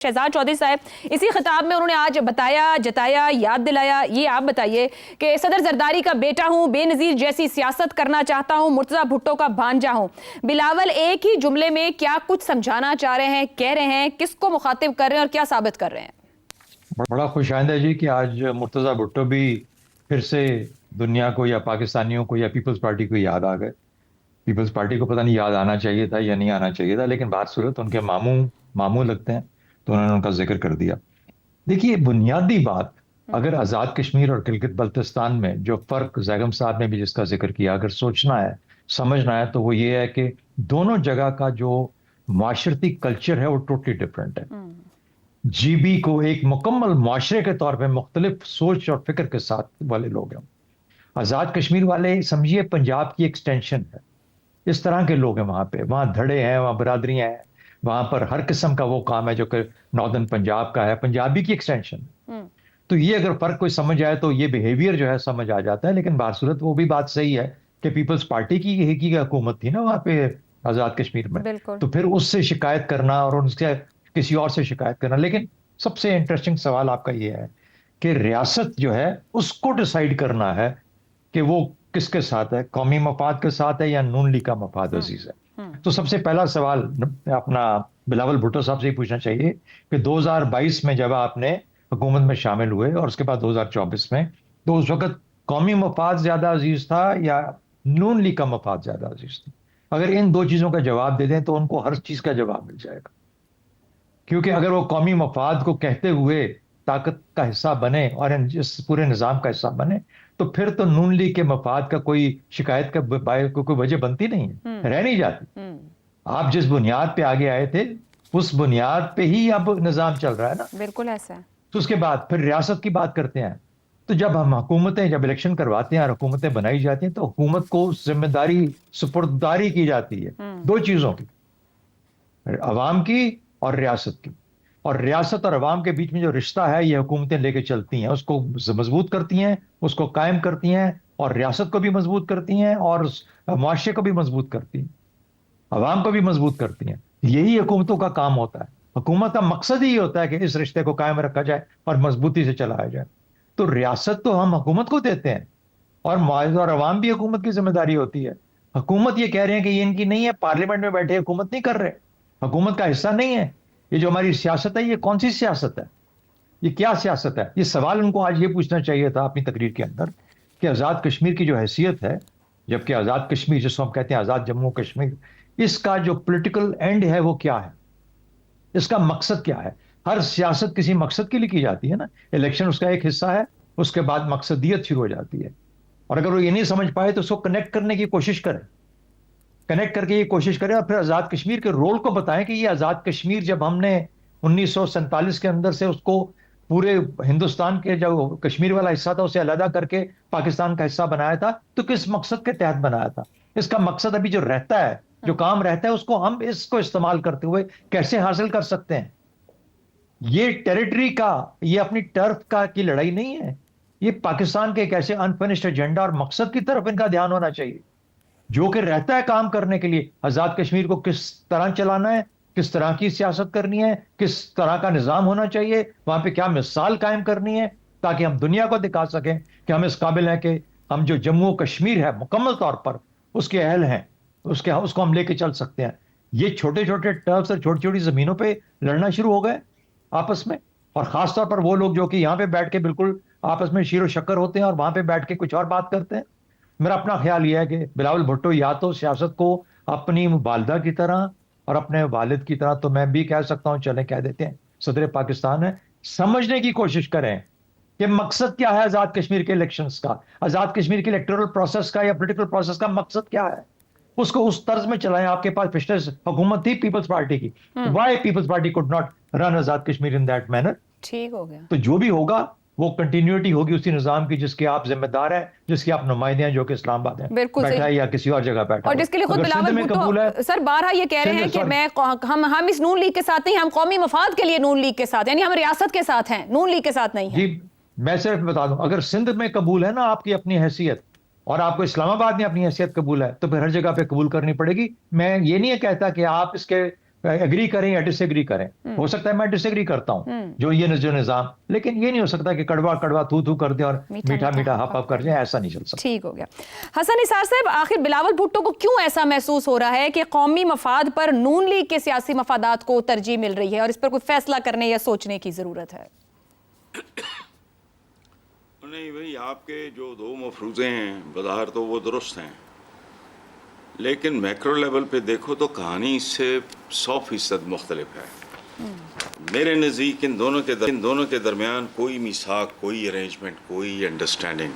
शहजाद चौधरी साहब इसी खिताब में उन्होंने आज बताया, जताया, याद दिलाया। ये आप बताइए कि सदर जरदारी का बेटा हूं, बेनजीर जैसी सियासत करना चाहता हूं, मुर्तजा भुट्टो का भांजा हूं। बिलावल एक ही जुमले में क्या कुछ समझाना चाह रहे हैं, कह रहे हैं, किसको मुखातिब कर रहे हैं और क्या साबित कर रहे हैं? बड़ा खुशाइंद है जी कि आज मुर्तजा भुट्टो भी फिर से दुनिया को या पाकिस्तानियों को या पीपल्स पार्टी को याद आ गए। पीपल्स पार्टी को पता नहीं याद आना चाहिए था या नहीं आना चाहिए था, लेकिन बात सूरत उनके मामू मामू लगते हैं तो उन्होंने उनका जिक्र कर दिया। देखिए, बुनियादी बात, अगर आज़ाद कश्मीर और गिलगित बल्तिस्तान में जो फर्क जैगम साहब ने भी जिसका जिक्र किया, अगर सोचना है, समझना है, तो वो ये है कि दोनों जगह का जो माशरती कल्चर है वो टोटली डिफरेंट है। जीबी को एक मुकम्मल मुआशरे के तौर पे मुख्तलिफ सोच और फिक्र के साथ वाले लोग हैं। आज़ाद कश्मीर वाले समझिए पंजाब की एक्सटेंशन है। इस तरह के लोग हैं वहाँ धड़े हैं, वहाँ बरादरियां हैं, वहां पर हर किस्म का वो काम है जो कि नॉर्दर्न पंजाब का है, पंजाबी की एक्सटेंशन। तो ये अगर फर्क कोई समझ आए तो ये बिहेवियर जो है समझ आ जाता है। लेकिन बासूरत वो भी बात सही है कि पीपल्स पार्टी की हुकूमत थी ना वहां पे आजाद कश्मीर में, तो फिर उससे शिकायत करना और उनसे किसी और से शिकायत करना। लेकिन सबसे इंटरेस्टिंग सवाल आपका ये है कि रियासत जो है उसको डिसाइड करना है कि वो किसके साथ है, कौमी मफाद के साथ है या नून लीग का मफाद अजीज है। तो सबसे पहला सवाल अपना बिलावल भुट्टो साहब से ही पूछना चाहिए कि 2022 में जब आपने हुकूमत में शामिल हुए और उसके बाद 2024 में, तो उस वक्त कौमी मफाद ज्यादा अजीज था या नून लीग का मफाद ज्यादा अजीज था? अगर इन दो चीजों का जवाब दे दें तो उनको हर चीज का जवाब मिल जाएगा। क्योंकि अगर वो कौमी मफाद को कहते हुए ताकत का हिस्सा बने और इस पूरे निज़ाम का हिस्सा बने, तो फिर तो नून लीग के मफाद का कोई शिकायत का कोई वजह बनती नहीं है, रह नहीं जाती। आप जिस बुनियाद पे आगे आए थे उस बुनियाद पे ही अब निज़ाम चल रहा है ना। बिल्कुल ऐसा है। तो उसके बाद फिर रियासत की बात करते हैं। तो जब हम हुकूमतें, जब इलेक्शन करवाते हैं और हुकूमतें बनाई जाती हैं, तो हुकूमत को जिम्मेदारी सुपुर्ददारी की जाती है दो चीजों की, अवाम की और रियासत की। और रियासत और अवाम के बीच में जो रिश्ता है ये हुकूमतें लेके चलती हैं, उसको मजबूत करती हैं, उसको कायम करती हैं, और रियासत को भी मजबूत करती हैं और मुआशरे को भी मजबूत करती हैं, अवाम को भी मजबूत करती हैं। यही हुकूमतों का काम होता है। हुकूमत का मकसद ही होता है कि इस रिश्ते को कायम रखा जाए और मजबूती से चलाया जाए। तो रियासत तो हम हुकूमत को देते हैं और मुआवजा और अवाम भी हुकूमत की जिम्मेदारी होती है। हुकूमत ये कह रहे हैं कि ये इनकी नहीं है, पार्लियामेंट में बैठे हुकूमत नहीं कर रहे, हुकूमत का हिस्सा नहीं है। ये जो हमारी सियासत है ये कौन सी सियासत है, ये क्या सियासत है? ये सवाल उनको आज ये पूछना चाहिए था अपनी तकरीर के अंदर कि आज़ाद कश्मीर की जो हैसियत है, जबकि आज़ाद कश्मीर जिसको हम कहते हैं आज़ाद जम्मू कश्मीर, इसका जो पॉलिटिकल एंड है वो क्या है, इसका मकसद क्या है? हर सियासत किसी मकसद के लिए की जाती है ना। इलेक्शन उसका एक हिस्सा है, उसके बाद मकसदियत शुरू हो जाती है। और अगर वो ये नहीं समझ पाए तो उसको कनेक्ट करने की कोशिश करें, कनेक्ट करके ये कोशिश करें और फिर आज़ाद कश्मीर के रोल को बताएं कि ये आज़ाद कश्मीर जब हमने 1947 के अंदर से उसको पूरे हिंदुस्तान के जो कश्मीर वाला हिस्सा था उसे अलग करके पाकिस्तान का हिस्सा बनाया था, तो किस मकसद के तहत बनाया था? इसका मकसद अभी जो रहता है, जो काम रहता है, उसको हम इसको इस्तेमाल करते हुए कैसे हासिल कर सकते हैं? ये टेरिटरी का, ये अपनी टर्फ का की लड़ाई नहीं है। ये पाकिस्तान के एक ऐसे अनफिनिश्ड एजेंडा और मकसद की तरफ इनका ध्यान होना चाहिए जो कि रहता है काम करने के लिए। आजाद कश्मीर को किस तरह चलाना है, किस तरह की सियासत करनी है, किस तरह का निजाम होना चाहिए, वहां पे क्या मिसाल कायम करनी है, ताकि हम दुनिया को दिखा सकें कि हम इस काबिल हैं कि हम जो जम्मू कश्मीर है मुकम्मल तौर पर उसके अहल हैं, उसको हम लेके चल सकते हैं। ये छोटे छोटे टर्फ्स और छोटी छोटी जमीनों पर लड़ना शुरू हो गए आपस में, और खासतौर पर वो लोग जो कि यहाँ पे बैठ के बिल्कुल आपस में शीरो शक्कर होते हैं और वहां पे बैठ के कुछ और बात करते हैं। मेरा अपना ख्याल यह है कि बिलावल भुट्टो या तो सियासत को अपनी वालिदा की तरह और अपने वालिद की तरह, तो मैं भी कह सकता हूं चलें कह देते हैं, सदर पाकिस्तान है, समझने की कोशिश करें कि मकसद क्या है आजाद कश्मीर के इलेक्शंस का, आजाद कश्मीर के इलेक्टोरल प्रोसेस का या पॉलिटिकल प्रोसेस का मकसद क्या है, उसको उस तर्ज में चलाएं। आपके पास पिछले हुकूमत थी पीपल्स पार्टी की, why Peoples Party could not run Azad Kashmir in that manner? ठीक हो गया। तो जो भी होगा वो कंटिन्यूटी होगी उसी निजाम की जिसके आप जिम्मेदार हैं, जिसके आप नुमाइंदे हैं, जो कि इस्लामाबाद है बैठा है या किसी और जगह बैठा, और जिसके लिए खुद बिलावल भुट्टो सर बारहा ये कह रहे हैं कि मैं हम इस नून लीग के साथ नहीं, हम कौमी मफाद के लिए नून लीग के साथ, यानी हम रियासत के साथ हैं, नून लीग के साथ नहीं है। जी, मैं सिर्फ बता दूं, अगर सिंध में कबूल है ना आपकी अपनी हैसियत और आपको इस्लामाबाद में अपनी हैसियत कबूल है, तो फिर हर जगह पे कबूल करनी पड़ेगी। मैं ये नहीं कहता कि आप इसके एग्री करें या डिसएग्री करें, हो सकता है मैं डिसएग्री करता हूं जो निजाम, लेकिन ये नहीं हो सकता कि कड़वा कड़वा थू थू कर दे और मीठा मीठा हप हप कर जाए, ऐसा नहीं चल सकता। ठीक हो गया। हसन निसार साहब, आखिर बिलावल भुट्टो को क्यों ऐसा महसूस हो रहा है कि कौमी मफाद पर नून लीग के सियासी मफादात को तरजीह मिल रही है और इस पर कोई फैसला करने या सोचने की जरूरत है? नहीं भाई, आपके जो दो मफरूज़े हैं बज़ाहिर तो वो दुरुस्त हैं, लेकिन मैक्रो लेवल पे देखो तो कहानी इससे 100% मुख्तलिफ है। मेरे नज़दीक इन दोनों के दरमियान कोई मिसाक, कोई अरेंजमेंट, कोई अंडरस्टैंडिंग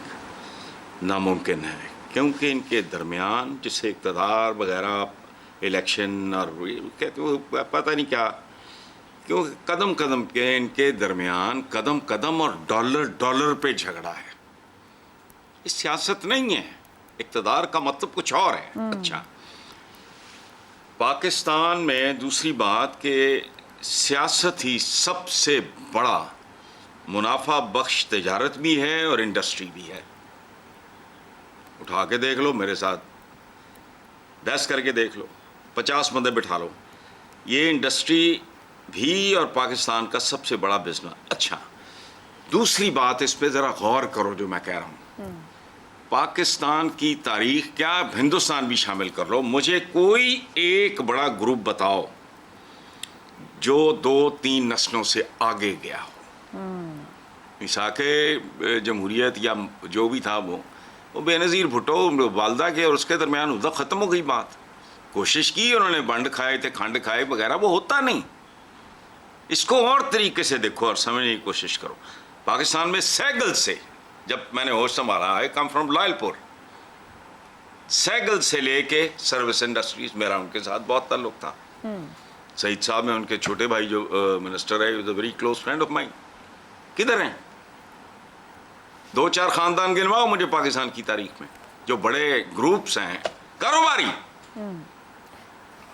नामुमकिन है, क्योंकि इनके दरमियान जिसे इक़्तिदार वगैरह इलेक्शन और कहते वो पता नहीं क्या, क्योंकि कदम कदम के इनके दरमियान कदम कदम और डॉलर डॉलर पे झगड़ा है। ये सियासत नहीं है, इक़्तिदार का मतलब कुछ और है। अच्छा, पाकिस्तान में दूसरी बात कि सियासत ही सबसे बड़ा मुनाफा बख्श तजारत भी है और इंडस्ट्री भी है। उठा के देख लो, मेरे साथ बहस करके देख लो, 50 बंदे बिठा लो, ये इंडस्ट्री भी और पाकिस्तान का सबसे बड़ा बिजनेस। अच्छा, दूसरी बात इस पे ज़रा गौर करो जो मैं कह रहा हूँ, पाकिस्तान की तारीख, क्या हिंदुस्तान भी शामिल कर लो, मुझे कोई एक बड़ा ग्रुप बताओ जो 2-3 नस्लों से आगे गया हो। मिसाके जमहूरियत या जो भी था वो बेनज़ीर भुट्टो वालदा के और उसके दरमियान उधर ख़त्म हो गई बात। कोशिश की उन्होंने, बंड खाए थे, खंड खाए वगैरह, वो होता नहीं। इसको और तरीके से देखो और समझने की कोशिश करो। पाकिस्तान में सैगल से, जब मैंने होश संभाला, आई कम फ्रॉम लायलपुर, सैगल से लेके सर्विस इंडस्ट्रीज, मेरा उनके साथ बहुत ताल्लुक था। सईद साहब में उनके छोटे भाई जो मिनिस्टर है, is a very close friend of mine. किधर हैं? 2-4 खानदान गिनवाओ मुझे पाकिस्तान की तारीख में जो बड़े ग्रुप्स हैं कारोबारी।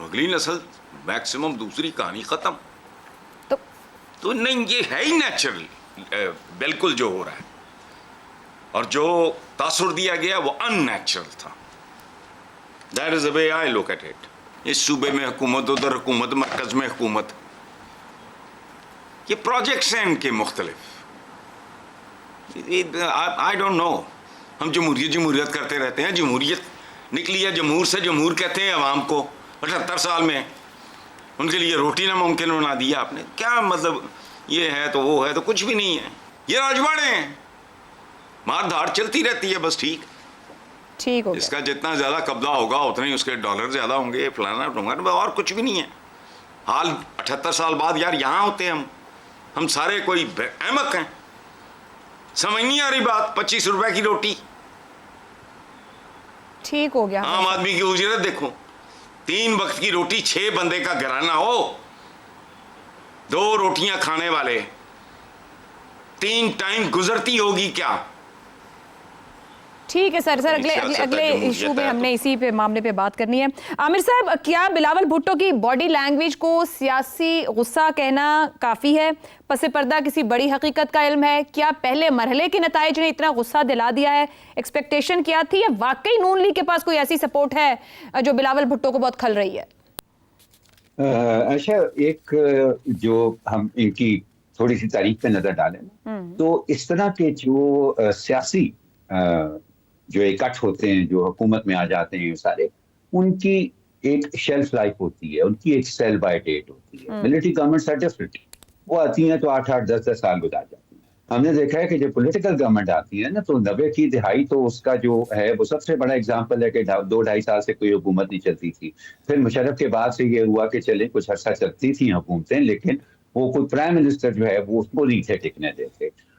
अगली नस्ल मैक्सिमम, दूसरी कहानी खत्म। तो नहीं, ये है ही नेचुरल, बिल्कुल जो हो रहा है, और जो तासुर दिया गया वो अननेचुरल था। That is the way I look at it. इस सूबे में हुकूमत, उधर हुकूमत, मरकज में हुकूमत, ये प्रोजेक्ट्स हैं इनके मुख्तलिफ। आई डोंट नो, हम जमहूरियत करते रहते हैं। जमहूरियत निकली है जमहूर से, जमहूर कहते हैं अवाम को। 78 साल में उनके लिए रोटी ना मुमकिन बना दिया आपने। क्या मतलब, ये है तो वो है तो कुछ भी नहीं है। ये राजवाड़े हैं, मार धाड़ चलती रहती है बस। ठीक हो गया। इसका जितना ज़्यादा कब्जा होगा उतने ही उसके डॉलर ज़्यादा होंगे, फलाना ढूंगा, और कुछ भी नहीं है। हाल 78 साल बाद यार यहाँ होते हैं हम सारे कोई अहमक हैं। समझ नहीं आ रही बात। 25 रुपए की रोटी, ठीक हो गया। आम आदमी की उजरत देखो, 3 वक्त की रोटी, 6 बंदे का घराना हो, 2 रोटियां खाने वाले, 3 टाइम गुजरती होगी क्या? ठीक है सर अगले इशू में हमने इसी पे मामले पे बात करनी है। आमिर साहब, क्या बिलावल भुट्टो की बॉडी लैंग्वेज को सियासी गुस्सा कहना काफ़ी है? पसे पर्दा किसी बड़ी हकीकत का इल्म है? क्या पहले मरहले के नताइज ने इतना गुस्सा दिला दिया है? एक्सपेक्टेशन क्या थी, या वाकई नून लीग के पास कोई ऐसी सपोर्ट है जो बिलावल भुट्टो को बहुत खल रही है? अच्छा, एक जो हम इनकी थोड़ी सी तारीख पे नजर डालें तो इस तरह के जो सियासी जो इकट्ठ होते हैं, जो हुकूमत में आ जाते हैं, सारे उनकी एक शेल्फ लाइफ होती है, उनकी एक सेल बाय डेट होती है। मिलिट्री गवर्नमेंट्स आर डिफरेंट, वो आती हैं तो 8-8, 10-10 साल गुजार जाती हैं। हमने देखा है कि जब पॉलिटिकल गवर्नमेंट आती है ना, तो 90 की दिहाई तो उसका जो है वो सबसे बड़ा एग्जाम्पल है कि 2-2.5 साल से कोई हुकूमत नहीं चलती थी। फिर मुशर्रफ के बाद से ये हुआ कि चले कुछ अर्सा चलती थी हुकूमतें, लेकिन वो कोई प्राइम मिनिस्टर जो है वो उसको नहीं थे टिकने देते।